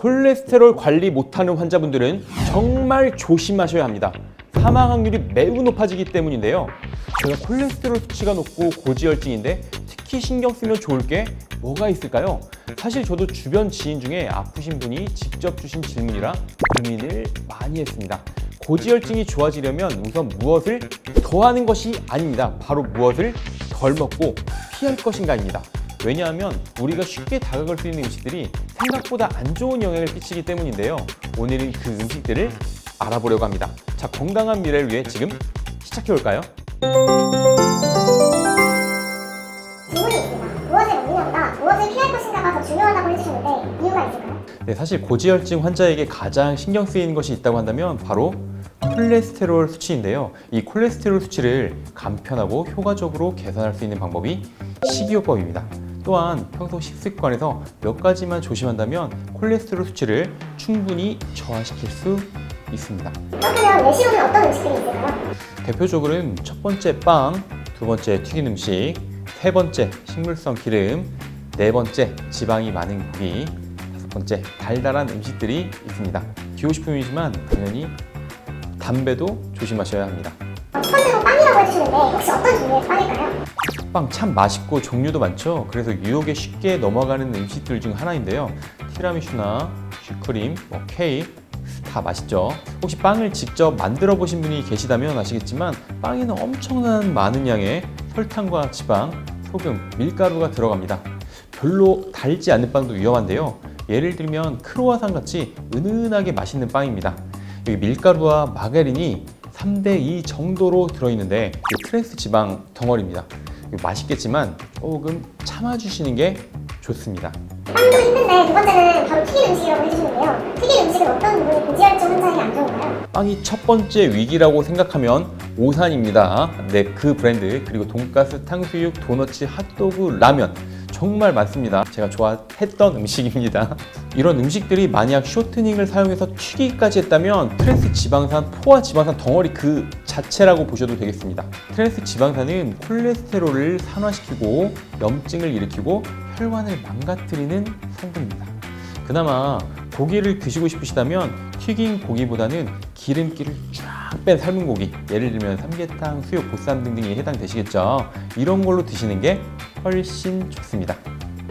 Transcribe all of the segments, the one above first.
콜레스테롤 관리 못하는 환자분들은 정말 조심하셔야 합니다. 사망 확률이 매우 높아지기 때문인데요. 제가 콜레스테롤 수치가 높고 고지혈증인데 특히 신경 쓰면 좋을 게 뭐가 있을까요? 사실 저도 주변 지인 중에 아프신 분이 직접 주신 질문이라 고민을 많이 했습니다. 고지혈증이 좋아지려면 우선 무엇을 더 하는 것이 아닙니다. 바로 무엇을 덜 먹고 피할 것인가입니다. 왜냐하면 우리가 쉽게 다가갈 수 있는 음식들이 생각보다 안 좋은 영향을 끼치기 때문인데요. 오늘은 그 음식들을 알아보려고 합니다. 자, 건강한 미래를 위해 지금 시작해볼까요? 질문이 있습니다. 무엇을 먹느냐보다 무엇을 피할 것인가가 더 중요하다고 해주셨는데 이유가 있을까요? 네, 사실 고지혈증 환자에게 가장 신경 쓰이는 것이 있다고 한다면 바로 콜레스테롤 수치인데요. 이 콜레스테롤 수치를 간편하고 효과적으로 개선할 수 있는 방법이 식이요법입니다. 또한 평소 식습관에서 몇 가지만 조심한다면 콜레스테롤 수치를 충분히 저하시킬 수 있습니다. 그렇다면 외식으로는 어떤 음식들이 있을까요? 대표적으로는 첫 번째 빵, 두 번째 튀긴 음식, 세 번째 식물성 기름, 네 번째 지방이 많은 고기, 다섯 번째 달달한 음식들이 있습니다. 기호식품이지만 당연히 담배도 조심하셔야 합니다. 첫 번째로 빵이라고 해주셨는데 혹시 어떤 종류의 빵일까요? 빵 참 맛있고 종류도 많죠. 그래서 유혹에 쉽게 넘어가는 음식들 중 하나인데요. 티라미슈나 슈크림, 케이크 다 맛있죠. 혹시 빵을 직접 만들어 보신 분이 계시다면 아시겠지만 빵에는 엄청난 많은 양의 설탕과 지방, 소금, 밀가루가 들어갑니다. 별로 달지 않는 빵도 위험한데요. 예를 들면 크로와상 같이 은은하게 맛있는 빵입니다. 여기 밀가루와 마가린이 3대2 정도로 들어있는데 트랜스 지방 덩어리입니다. 맛있겠지만 조금 참아주시는 게 좋습니다. 빵도 힘든데 두 번째는 바로 튀긴 음식이라고 해주셨는데요. 튀긴 음식은 어떤 부분이 고지혈증 환자에게 안 좋은가요? 빵이 첫 번째 위기라고 생각하면 오산입니다. 네, 그 브랜드 그리고 돈가스, 탕수육, 도너츠, 핫도그, 라면 정말 많습니다. 제가 좋아했던 음식입니다. 이런 음식들이 만약 쇼트닝을 사용해서 튀기기까지 했다면 트랜스 지방산, 포화 지방산 덩어리 그 자체라고 보셔도 되겠습니다. 트랜스 지방산은 콜레스테롤을 산화시키고 염증을 일으키고 혈관을 망가뜨리는 성분입니다. 그나마 고기를 드시고 싶으시다면 튀긴 고기보다는 기름기를 쫙 뺀 삶은 고기, 예를 들면 삼계탕, 수육, 보쌈 등등이 해당되시겠죠. 이런 걸로 드시는 게 훨씬 좋습니다.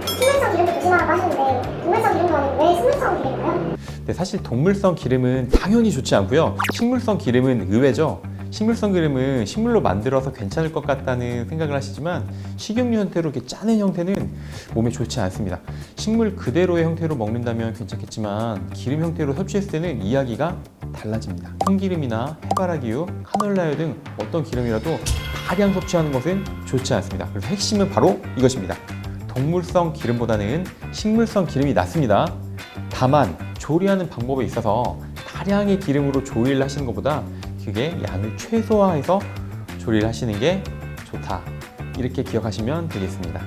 식물성 기름도 조심하라고 하시는데 동물성 기름도 아니고 왜 식물성 기름인가요? 네, 사실 동물성 기름은 당연히 좋지 않고요. 식물성 기름은 의외죠. 식물성 기름은 식물로 만들어서 괜찮을 것 같다는 생각을 하시지만 식용유 형태로 이렇게 짜낸 형태는 몸에 좋지 않습니다. 식물 그대로의 형태로 먹는다면 괜찮겠지만 기름 형태로 섭취했을 때는 이야기가 달라집니다. 참기름이나 해바라기유, 카놀라유 등 어떤 기름이라도 다량 섭취하는 것은 좋지 않습니다. 그래서 핵심은 바로 이것입니다. 동물성 기름보다는 식물성 기름이 낫습니다. 다만 조리하는 방법에 있어서 다량의 기름으로 조리를 하시는 것보다 그게 양을 최소화해서 조리를 하시는 게 좋다. 이렇게 기억하시면 되겠습니다.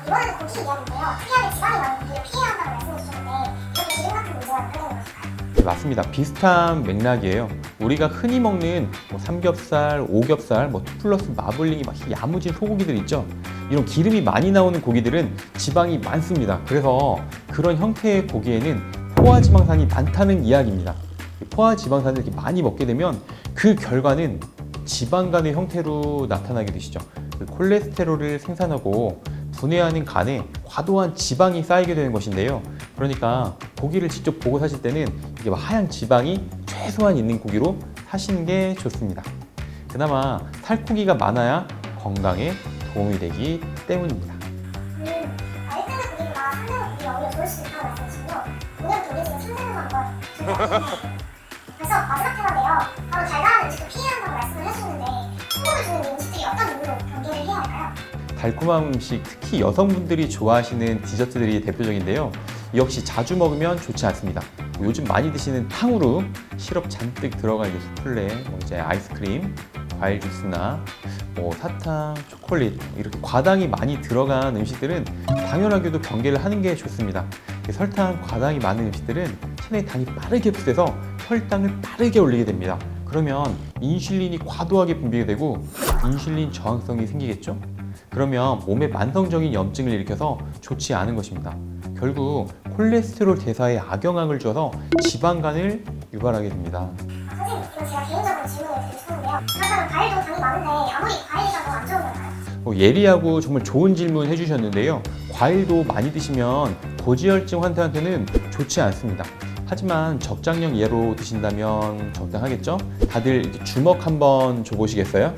이번에는 고기 이야기인데요. 특이하게 지방이 많은 고기를 피해야 한다고 말씀해 주셨는데 이렇게 기름 같은 문제와 관련된 것일까요? 네, 맞습니다. 비슷한 맥락이에요. 우리가 흔히 먹는 삼겹살, 오겹살, 투 플러스 마블링이 막 야무진 소고기들 있죠. 이런 기름이 많이 나오는 고기들은 지방이 많습니다. 그래서 그런 형태의 고기에는 포화지방산이 많다는 이야기입니다. 포화지방산을 이렇게 많이 먹게 되면 그 결과는 지방간의 형태로 나타나게 되시죠. 그 콜레스테롤을 생산하고 분해하는 간에 과도한 지방이 쌓이게 되는 것인데요. 그러니까 고기를 직접 보고 사실 때는 이게 하얀 지방이 최소한 있는 고기로 사시는 게 좋습니다. 그나마 살코기가 많아야 건강에 도움이 되기 때문입니다. 알뜰한 고기보다 상대적 고기가 오히려 좋을 수도 있다고 말씀하시고요. 오늘 돌리시는 상대적으로 한번 준비해봤는데 그래서 마지막 테마인데요. 바로 달달한 음식도 피해야 한다고 말씀을 해주셨는데 행복을 주는 이 음식들이 어떤 이유로 경계를 해야 할까요? 달콤한 음식, 특히 여성분들이 좋아하시는 디저트들이 대표적인데요. 역시 자주 먹으면 좋지 않습니다. 요즘 많이 드시는 탕후루, 시럽 잔뜩 들어간 수플레, 아이스크림, 과일 주스나 사탕, 초콜릿 이렇게 과당이 많이 들어간 음식들은 당연하게도 경계를 하는 게 좋습니다. 설탕, 과당이 많은 음식들은 체내 당이 빠르게 흡수돼서 혈당을 빠르게 올리게 됩니다. 그러면 인슐린이 과도하게 분비가 되고 인슐린 저항성이 생기겠죠? 그러면 몸에 만성적인 염증을 일으켜서 좋지 않은 것입니다. 결국 콜레스테롤 대사에 악영향을 줘서 지방간을 유발하게 됩니다. 선생님, 이거 제가 개인적으로 질문을 드리고 싶은데요. 그렇다면 과일도 당이 많은데 아무리 과일이 더 안 좋은 건가요? 예리하고 정말 좋은 질문 해주셨는데요. 과일도 많이 드시면 고지혈증 환자한테는 좋지 않습니다. 하지만 적당량 이하로 드신다면 적당하겠죠? 다들 이렇게 주먹 한번 줘보시겠어요?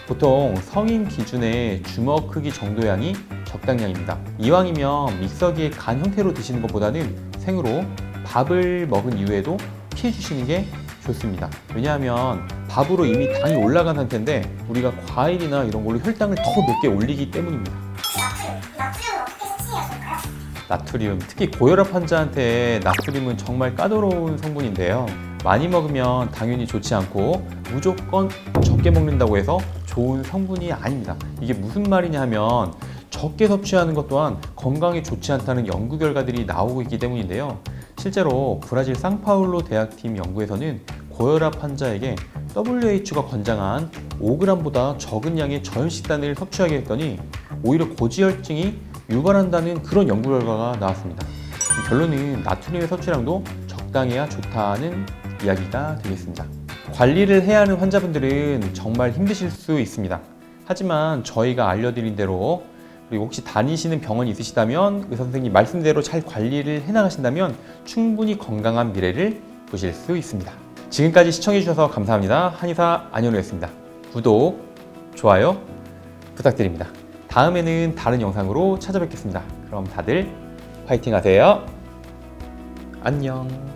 보통 성인 기준의 주먹 크기 정도 양이 적당량입니다. 이왕이면 믹서기에 간 형태로 드시는 것보다는 생으로 밥을 먹은 이후에도 피해 주시는 게 좋습니다. 왜냐하면 밥으로 이미 당이 올라간 상태인데 우리가 과일이나 이런 걸로 혈당을 더 높게 올리기 때문입니다. 혹시 나트륨은 어떻게 섭취해야 좋을까요? 나트륨, 특히 고혈압 환자한테 나트륨은 정말 까다로운 성분인데요. 많이 먹으면 당연히 좋지 않고 무조건 적게 먹는다고 해서 좋은 성분이 아닙니다. 이게 무슨 말이냐 하면 적게 섭취하는 것 또한 건강에 좋지 않다는 연구 결과들이 나오고 있기 때문인데요. 실제로 브라질 상파울로 대학팀 연구에서는 고혈압 환자에게 WHO가 권장한 5g보다 적은 양의 저염식단을 섭취하게 했더니 오히려 고지혈증이 유발한다는 그런 연구 결과가 나왔습니다. 결론은 나트륨의 섭취량도 적당해야 좋다는 이야기가 되겠습니다. 관리를 해야 하는 환자분들은 정말 힘드실 수 있습니다. 하지만 저희가 알려드린 대로 그리고 혹시 다니시는 병원이 있으시다면 의사 선생님 말씀대로 잘 관리를 해나가신다면 충분히 건강한 미래를 보실 수 있습니다. 지금까지 시청해주셔서 감사합니다. 한의사 안현우였습니다. 구독, 좋아요 부탁드립니다. 다음에는 다른 영상으로 찾아뵙겠습니다. 그럼 다들 파이팅 하세요. 안녕.